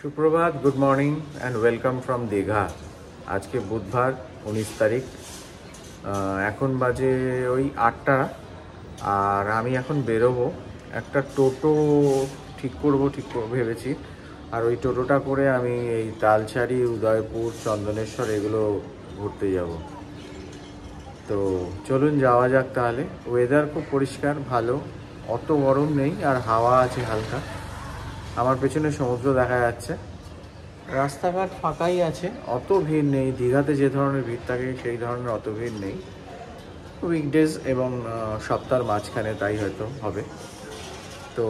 সুপ্রভাত, good morning and welcome from Digha. আজকে বুধবার 19 তারিখ, এখন বাজে ওই 8টা। আর আমি এখন বেরোবো, একটা টোটো ঠিক করব ভেবেছি। আর ওই টোটোটা করে আমি এই তালসারি, উদয়পুর, চন্দনেশ্বর এগুলো ঘুরতে যাব। তো চলুন যাওয়া যাক তাহলে। ওয়েদার খুব পরিষ্কার, ভালো, অত গরম নেই, আর হাওয়া আছে হালকা। আমার পেছনে সমুদ্র দেখা যাচ্ছে, রাস্তাঘাট ফাঁকাই আছে, অত ভিড় নেই। দীঘাতে যে ধরনের ভিড় থাকে সেই ধরনের অত ভিড় নেই। উইকডেজ এবং সপ্তাহের মাঝখানে তাই হয়তো হবে। তো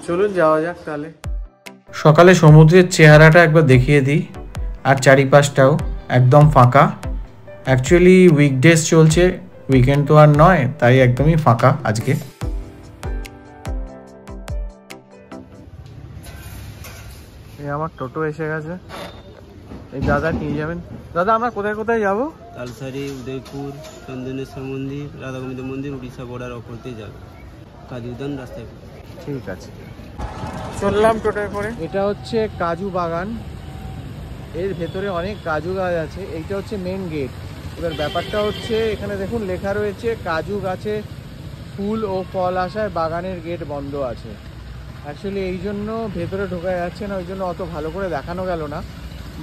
চলুন যাওয়া যাক তাহলে। সকালে সমুদ্রের চেহারাটা একবার দেখিয়ে দিই, আর চারিপাশটাও একদম ফাঁকা। অ্যাকচুয়ালি উইকডেজ চলছে, উইকেন্ড তো আর নয়, তাই একদমই ফাঁকা আজকে। এই আমার টোটো এসে গেছে, এই দাদা নিয়ে যাবেন। দাদা আমরা কোথায় কোথায় যাবো? তালসারি, উদয়পুর, চন্দনেশ্বর মন্দির, রাধা গোবিন্দ মন্দির, উড়িষ্যা বর্ডার অপরতেই যাবে, কাজু উদ্যান রাস্তায়। ঠিক আছে, চললাম টোটোয় করে। এটা হচ্ছে কাজু বাগান, এর ভেতরে অনেক কাজু গাছ আছে। এইটা হচ্ছে মেন গেট। এবার ব্যাপারটা হচ্ছে এখানে দেখুন লেখা রয়েছে কাজু গাছে ফুল ও ফল আসায় বাগানের গেট বন্ধ আছে। অ্যাকচুয়ালি এই জন্য ভেতরে ঢোকা যাচ্ছে না, ওই জন্য অত ভালো করে দেখানো গেল না।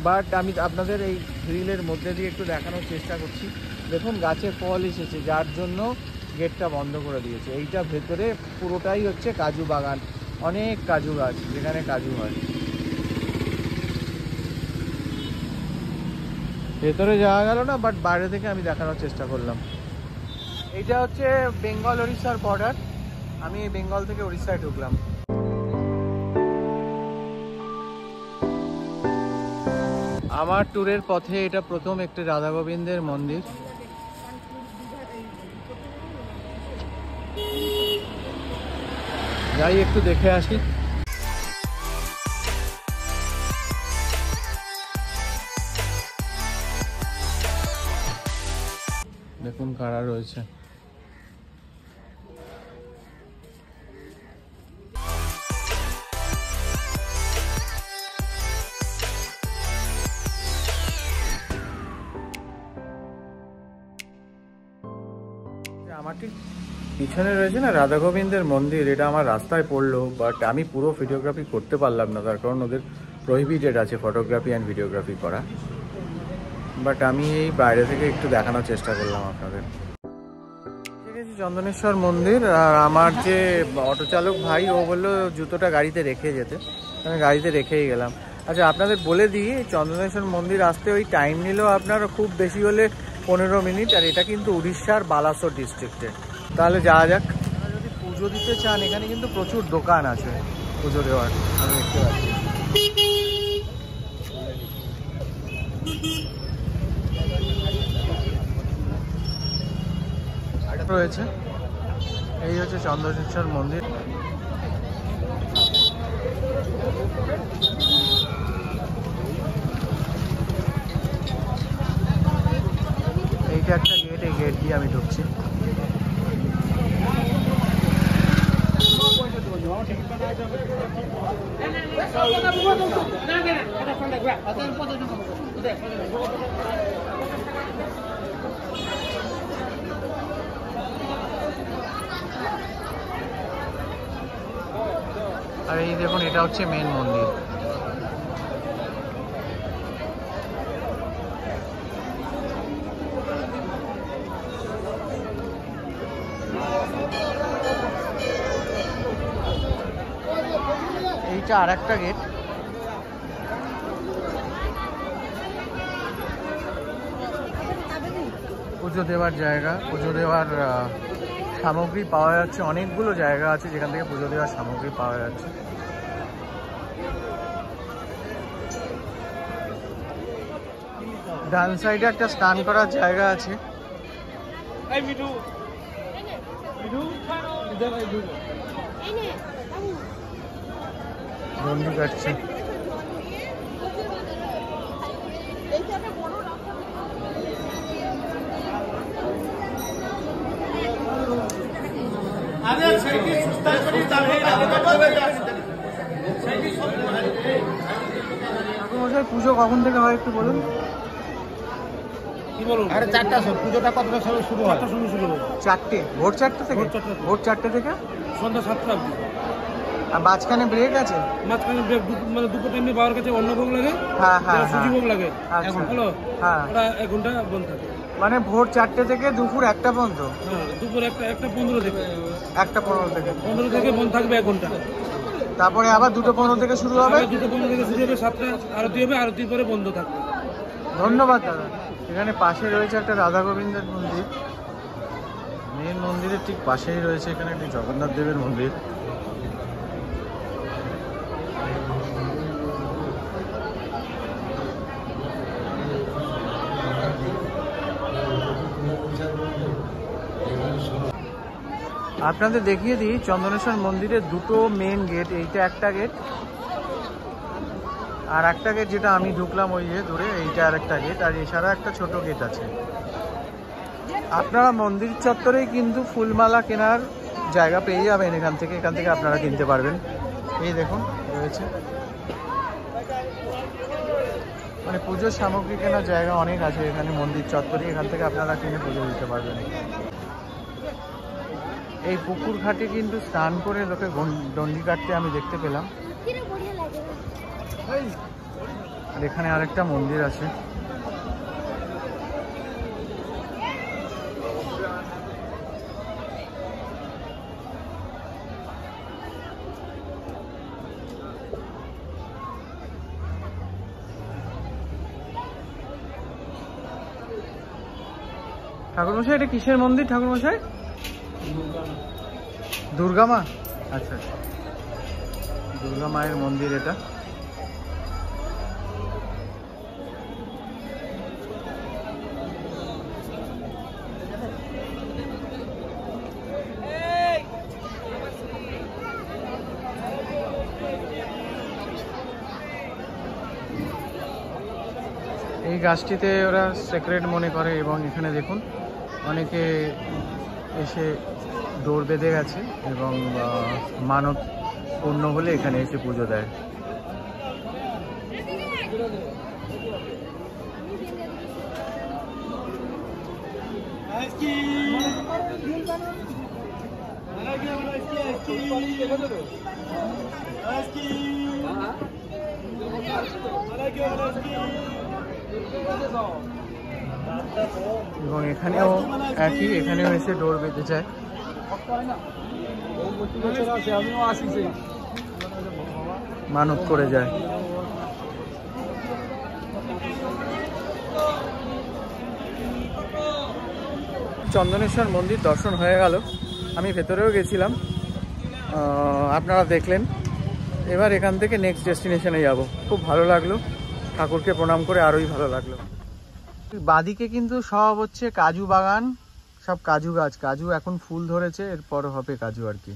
বাট আমি আপনাদের এই গ্রিলের মধ্যে দিয়ে একটু দেখানোর চেষ্টা করছি। দেখুন গাছে ফল এসেছে, যার জন্য গেটটা বন্ধ করে দিয়েছে। এইটা ভেতরে পুরোটাই হচ্ছে কাজু বাগান, অনেক কাজু গাছ যেখানে কাজু হয়। ভেতরে যাওয়া গেল না, বাট বাইরে থেকে আমি দেখানোর চেষ্টা করলাম। এইটা হচ্ছে বেঙ্গল উড়িষ্যার বর্ডার। আমি বেঙ্গল থেকে উড়িষ্যায় ঢুকলাম। আমার ট্যুরের পথে এটা প্রথম একটি রাধা গোবিন্দের মন্দির। যাই একটু দেখে আসি। দেখুন কারা রয়েছে। আমার ঠিক পিছনে রয়েছে না রাধা গোবিন্দের মন্দির, এটা আমার রাস্তায় পড়লো, বাট আমি পুরো ভিডিওগ্রাফি করতে পারলাম না, তার কারণ ওদের প্রহিবিটেড আছে ফটোগ্রাফি অ্যান্ড ভিডিওগ্রাফি করা। বাট আমি এই বাইরে থেকে একটু দেখানোর চেষ্টা করলাম আপনাদের। ঠিক আছে, চন্দনেশ্বর মন্দির। আর আমার যে অটো চালক ভাই, ও বললো জুতোটা গাড়িতে রেখে যেতে, আমি গাড়িতে রেখেই গেলাম। আচ্ছা আপনাদের বলে দিই, চন্দনেশ্বর মন্দির আসতে ওই টাইম নিল আপনার খুব বেশি হলে 15 মিনিট। আর এটা কিন্তু উড়িষ্যার বালাসোর ডিস্ট্রিক্টে। তাহলে যাওয়া যাক। যদি পুজো দিতে চান, এখানে কিন্তু প্রচুর দোকান আছে পুজো দেওয়ার, আমি দেখতে পাচ্ছি। রয়েছে, এই হচ্ছে চন্দনেশ্বর মন্দির। এইটা একটা গেট, এই গেট দিয়ে আমি ঢুকছি। আর এই দেখুন এটা হচ্ছে মেন মন্দির। এইটা আর একটা গেট। পুজো দেওয়ার জায়গা, পুজো দেওয়ার সামগ্রী পাওয়া যাচ্ছে। অনেকগুলো জায়গা আছে যেখান থেকে পুজো দেওয়ার সামগ্রী পাওয়া যাচ্ছে। ডান সাইডে একটা স্নান করার জায়গা আছে। গন্ডি কাটছে। পুজো কখন থেকে হয় একটু বলুন। কি বলুন? আরে 4টা পুজোটা কতটা শুরু হয়? 4টে, ভোর 4টে থেকে? ভোর 4টে থেকে সন্ধ্যা 7টা অবধি। আর মাঝখানে ব্রেক আছে? মাঝখানে মানে দুপুর টাইমে বাবার কাছে অন্নভোগ লাগে, হ্যাঁ হ্যাঁ সুজি ভোগ লাগে। আচ্ছা। হ্যালো, হ্যাঁ, ওটা 1 ঘন্টা বন্ধ থাকে। মানে ভোর 4টে থেকে দুপুর 1টা পর্যন্ত? হ্যাঁ, দুপুর 1টা 15 থেকে 1টা 15 থেকে 15 থেকে বন্ধ থাকবে 1 ঘন্টা। তারপরে আবার 2টা 15 থেকে শুরু হবে? 2টা 15 থেকে শুরু হবে, 7টা আরতি হবে, আরতির পরে বন্ধ থাকবে। ধন্যবাদ দাদা। এখানে পাশে রয়েছে একটা রাধা গোবিন্দের মন্দির, মেন মন্দিরের ঠিক পাশেই রয়েছে এখানে একটি জগন্নাথ দেবের মন্দির। আপনাদের দেখিয়ে দিই চন্দনেশ্বর মন্দিরের দুটো মেন গেট, এইটা একটা গেট, আর একটা গেট যেটা আমি ঢুকলাম ওই যে দূরে, এইটা আর একটা গেট, আর এছাড়া একটা ছোট গেট আছে। আপনারা মন্দির চত্বরেই কিন্তু ফুলমালা কেনার জায়গা পেয়ে যাবেন এখান থেকে আপনারা কিনতে পারবেন। এই দেখুন রয়েছে, মানে পুজোর সামগ্রী কেনার জায়গা অনেক আছে এখানে মন্দির চত্বরে, এখান থেকে আপনারা কিনে পুজো দিতে পারবেন। এই পুকুর ঘাটে কিন্তু স্নান করে লোকে ডন্ডি কাটতে আমি দেখতে পেলাম। আর এখানে আরেকটা মন্দির আছে। ঠাকুরমশাই এটা কিসের মন্দির ঠাকুরমশাই? দুর্গা মা? আচ্ছা, দুর্গা মায়ের মন্দির এটা। এই গাছটিতে ওরা সেক্রেট মনে করে এবং এখানে দেখুন অনেকে এসে দৌড় বেঁধে গেছে এবং মানত পূর্ণ হলে এখানে এসে পুজো দেয়। এবং এখানেও একই, এখানেও এসে দৌড় বেঁধে যায়। মানত করে যায়। চন্দনেশ্বর মন্দির দর্শন হয়ে গেল, আমি ভেতরেও গেছিলাম, আপনারা দেখলেন। এবার এখান থেকে নেক্সট ডেস্টিনেশনে যাব। খুব ভালো লাগলো, ঠাকুরকে প্রণাম করে আরোই ভালো লাগলো। বাদিকে কিন্তু সব হচ্ছে কাজু বাগান, সব কাজু গাছ, কাজু এখন ফুল ধরেছে, এরপর হবে কাজু আর কি।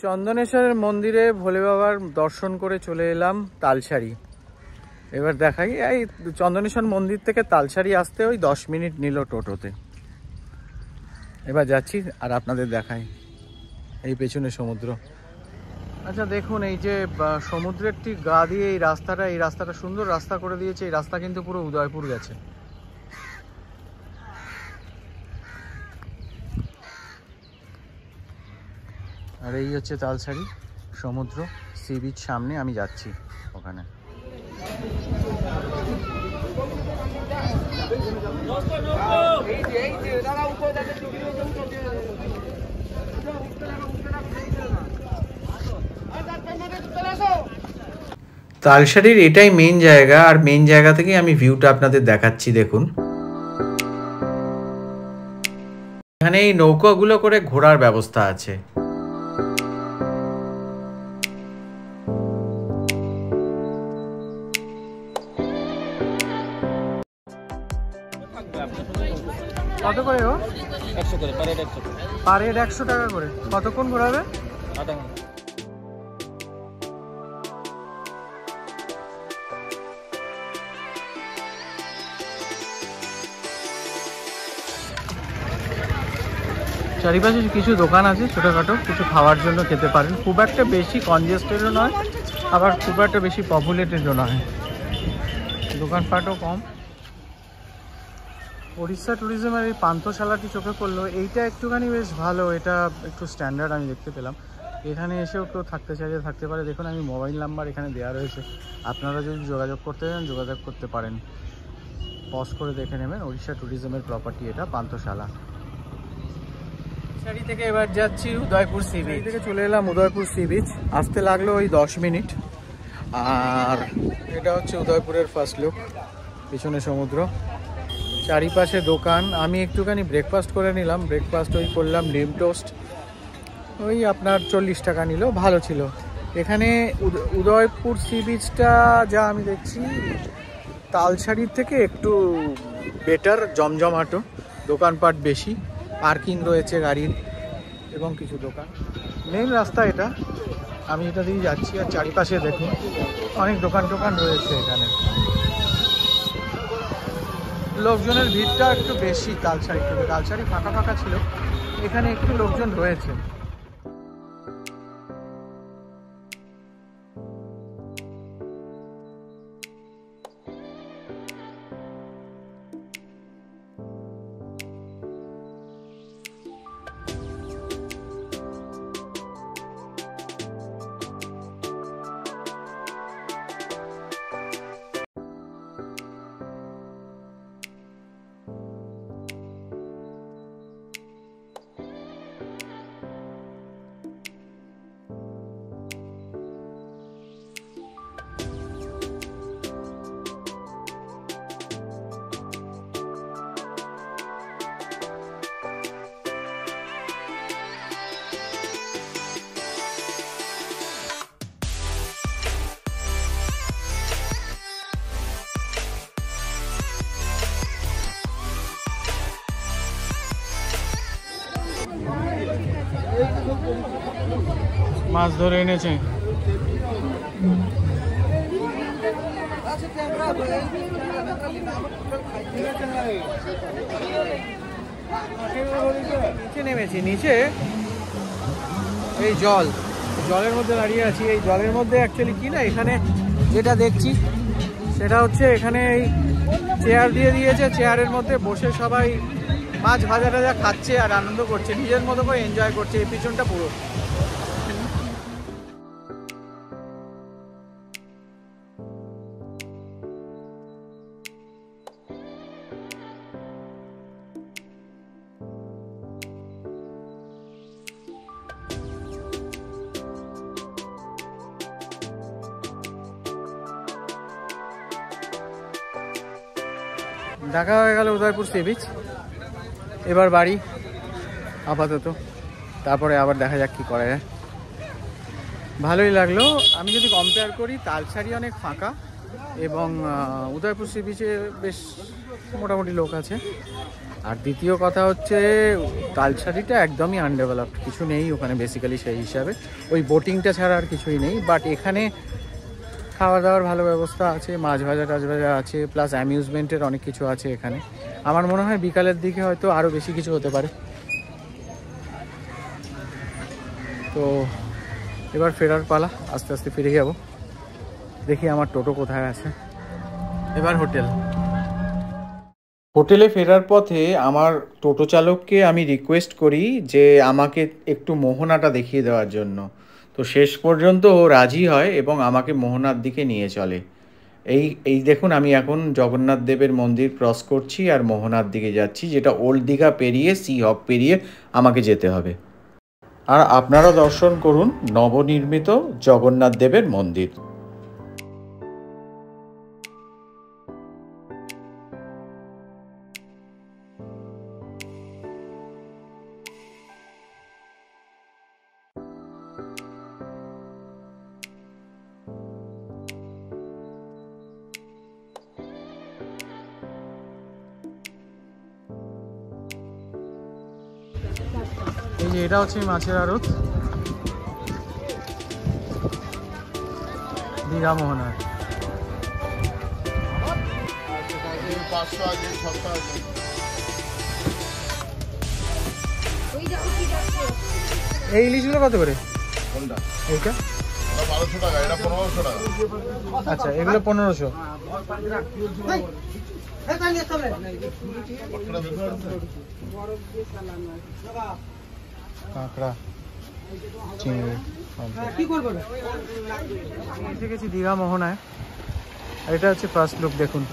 চন্দনেশ্বরের মন্দিরে ভোলে বাবার দর্শন করে চলে এলাম তালসারি। এবার দেখাই, এই চন্দনেশ্বর মন্দির থেকে তালসারি আসতে ওই 10 মিনিট নিল টোটোতে। এবার যাচ্ছি আর আপনাদের দেখাই এই পেছনে সমুদ্র। আচ্ছা দেখুন, এই যে সমুদ্রের ঠিক গা দিয়ে এই রাস্তাটা সুন্দর রাস্তা করে দিয়েছে। এই রাস্তা কিন্তু পুরো উদয়পুর গেছে। আর এই হচ্ছে তালসারি সমুদ্র, সি বিচ সামনে, আমি যাচ্ছি ওখানে। তালসারির এটাই মেন জায়গা, আর মেন জায়গা থেকে আমি ভিউটা আপনাদের দেখাচ্ছি। দেখুন এখানে এই নৌকাগুলো করে ঘোরার ব্যবস্থা আছে। কত করে ও? 100 করে, পার হেড 100 করে। পার হেড 100 টাকা করে। কতক্ষণ ঘোরাবে? আধা ঘন্টা। চারিপাশে কিছু দোকান আছে ছোটোখাটো, কিছু খাওয়ার জন্য খেতে পারেন। খুব একটা বেশি কনজেস্টেডও নয়, আবার খুব একটা বেশি পপুলেটেডও নয়, দোকানপাটও কম। উড়িষ্যা ট্যুরিজমের এই পান্থশালাটি চোখে পড়লো, এইটা একটুখানি বেশ ভালো, এটা একটু স্ট্যান্ডার্ড আমি দেখতে পেলাম। এখানে এসেও কেউ থাকতে চাইলে থাকতে পারে। দেখুন আমি মোবাইল নাম্বার এখানে দেওয়া রয়েছে, আপনারা যদি যোগাযোগ করতে চান যোগাযোগ করতে পারেন। পজ করে দেখে নেবেন। উড়িষ্যা ট্যুরিজমের প্রপার্টি এটা, পান্থশালা। শাড়ি থেকে এবার যাচ্ছি উদয়পুর সি বিচ থেকে। চলে এলাম উদয়পুর সি বিচ, আসতে লাগলো ওই 10 মিনিট। আর এটা হচ্ছে উদয়পুরের ফার্স্ট লুক, পিছনে সমুদ্র, চারিপাশে দোকান। আমি একটুখানি ব্রেকফাস্ট করে নিলাম, ব্রেকফাস্ট ওই করলাম ডিম টোস্ট, ওই আপনার 40 টাকা নিল, ভালো ছিল। এখানে উদয়পুর সি বিচটা যা আমি দেখছি তালসারির থেকে একটু বেটার, জমজমাটো, দোকানপাট বেশি, পার্কিং রয়েছে গাড়ির এবং কিছু দোকান। মেইন রাস্তা এটা, আমি এটা দিয়ে যাচ্ছি। আর চারিপাশে দেখুন অনেক দোকান টোকান রয়েছে এখানে। লোকজনের ভিড়টা একটু বেশি তালসারি থেকে, তালসারি ফাঁকা ফাঁকা ছিল, এখানে একটু লোকজন রয়েছে। মাছ ধরে এনেছে। নিচে নেমেছি, নিচে এই জলের মধ্যে দাঁড়িয়ে আছি। এই জলের মধ্যে অ্যাকচুয়ালি কি না, এখানে যেটা দেখছি সেটা হচ্ছে এখানে এই চেয়ার দিয়ে দিয়েছে, চেয়ারের মধ্যে বসে সবাই মাছ ভাজা টাজা খাচ্ছে আর আনন্দ করছে, নিজের মতো করে এনজয় করছে। এই পিছনটা পুরো দেখা হয়ে গেল উদয়পুর সি বিচ। এবার বাড়ি আপাতত, তারপরে আবার দেখা যাক কী করা যায়। ভালোই লাগলো। আমি যদি কম্পেয়ার করি, তালসারি অনেক ফাঁকা এবং উদয়পুর সি বিচে বেশ মোটামুটি লোক আছে। আর দ্বিতীয় কথা হচ্ছে তালসারিটা একদমই আনডেভেলপড, কিছু নেই ওখানে বেসিক্যালি সেই হিসাবে, ওই বোটিংটা ছাড়া আর কিছুই নেই। বাট এখানে খাওয়া দাওয়ার ভালো ব্যবস্থা আছে, মাছ ভাজা টাছ ভাজা আছে, প্লাস অ্যামিউজমেন্টের অনেক কিছু আছে এখানে। আমার মনে হয় বিকালের দিকে হয়তো আরও বেশি কিছু হতে পারে। তো এবার ফেরার পালা, আস্তে আস্তে ফিরে যাব। দেখি আমার টোটো কোথায় আছে। এবার হোটেলে ফেরার পথে আমার টোটো চালককে আমি রিকোয়েস্ট করি যে আমাকে একটু মোহনাটা দেখিয়ে দেওয়ার জন্য। তো শেষ পর্যন্ত ও রাজি হয় এবং আমাকে মোহনার দিকে নিয়ে চলে। এই এই দেখুন, আমি এখন জগন্নাথ দেবের মন্দির ক্রস করছি আর মোহনার দিকে যাচ্ছি, যেটা ওল্ড দীঘা পেরিয়ে সি হপ পেরিয়ে আমাকে যেতে হবে। আর আপনারা দর্শন করুন নবনির্মিত জগন্নাথ দেবের মন্দির। যে এটা হচ্ছে মাছের আড়ত দীঘা মোহনার। এই ইলিশগুলো কত করে? এইটা 1200 টাকা, এটা 1500 টাকা। আচ্ছা, এগুলো 1500। কাঁকড়া, চিংড়ি দেখেছি দীঘা মোহনায়। আর এটা হচ্ছে ফার্স্ট লুক, দেখুন।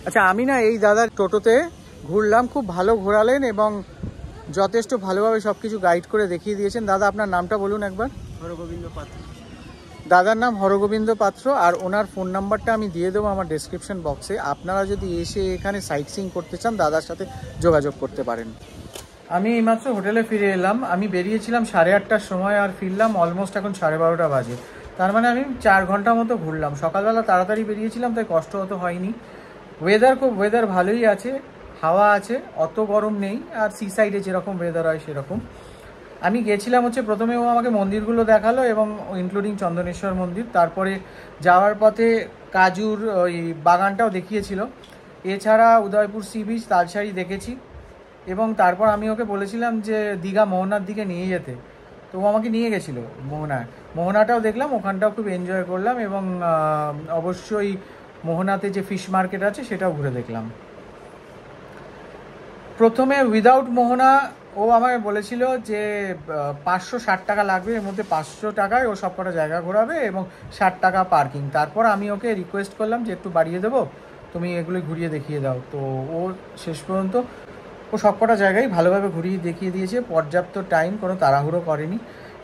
আচ্ছা, আমি না এই দাদার টোটোতে ঘুরলাম, খুব ভালো ঘোরালেন এবং যথেষ্ট ভালোভাবে সব কিছু গাইড করে দেখিয়ে দিয়েছেন। দাদা, আপনার নামটা বলুন একবার। হরগোবিন্দ পাত্র। দাদার নাম হরগোবিন্দ পাত্র, আর ওনার ফোন নাম্বারটা আমি দিয়ে দেবো আমার ডেসক্রিপশন বক্সে। আপনারা যদি এসে এখানে সাইট সিইং করতে চান, দাদার সাথে যোগাযোগ করতে পারেন। আমি এইমাত্র হোটেলে ফিরে এলাম। আমি বেরিয়েছিলাম 8:30টার সময়, আর ফিরলাম অলমোস্ট এখন 12:30 বাজে। তার মানে আমি 4 ঘন্টা মতো ঘুরলাম। সকালবেলা তাড়াতাড়ি বেরিয়েছিলাম, তাই কষ্ট অত হয়নি। ওয়েদার ভালোই আছে, হাওয়া আছে, অত গরম নেই। আর সি সাইডে যেরকম ওয়েদার হয় সেরকম। আমি গেছিলাম হচ্ছে, প্রথমে ও আমাকে মন্দিরগুলো দেখালো এবং ইনক্লুডিং চন্দনেশ্বর মন্দির। তারপরে যাওয়ার পথে কাজুর ওই বাগানটাও দেখিয়েছিল। এছাড়া উদয়পুর সি বিচ, তালসারি দেখেছি। এবং তারপর আমি ওকে বলেছিলাম যে দীঘা মোহনার দিকে নিয়ে যেতে, তো ও আমাকে নিয়ে গেছিলো মোহনাটাও দেখলাম, ওখানটাও খুব এনজয় করলাম। এবং অবশ্যই মোহনাতে যে ফিশ মার্কেট আছে সেটাও ঘুরে দেখলাম। প্রথমে উইদাউট মোহনা ও আমাকে বলেছিল যে 560 টাকা লাগবে, এর মধ্যে 500 টাকায় ও সব কটা জায়গা ঘোরাবে এবং 60 টাকা পার্কিং। তারপর আমি ওকে রিকোয়েস্ট করলাম যে একটু বাড়িয়ে দেবো, তুমি এগুলো ঘুরিয়ে দেখিয়ে দাও। তো ও শেষ পর্যন্ত ও সব কটা জায়গায় ভালোভাবে ঘুরিয়ে দেখিয়ে দিয়েছে, পর্যাপ্ত টাইম, কোনো তাড়াহুড়ো করেনি।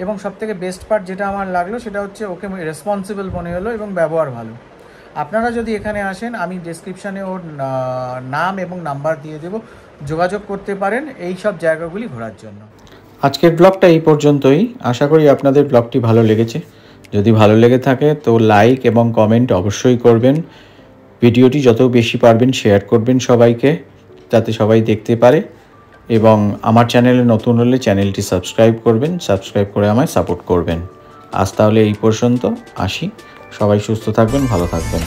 এবং সবথেকে বেস্ট পার্ট যেটা আমার লাগলো সেটা হচ্ছে ওকে রেসপন্সিবল মনে হলো এবং ব্যবহার ভালো। আপনারা যদি এখানে আসেন, আমি ডেসক্রিপশানে ওর নাম এবং নাম্বার দিয়ে দেবো, যোগাযোগ করতে পারেন এই সব জায়গাগুলি ঘোরার জন্য। আজকের ব্লগটা এই পর্যন্তই। আশা করি আপনাদের ব্লগটি ভালো লেগেছে। যদি ভালো লেগে থাকে তো লাইক এবং কমেন্ট অবশ্যই করবেন। ভিডিওটি যত বেশি পারবেন শেয়ার করবেন সবাইকে, যাতে সবাই দেখতে পারে। এবং আমার চ্যানেলে নতুন হলে চ্যানেলটি সাবস্ক্রাইব করবেন, সাবস্ক্রাইব করে আমায় সাপোর্ট করবেন। আজ তাহলে এই পর্যন্ত আসি। সবাই সুস্থ থাকবেন, ভালো থাকবেন।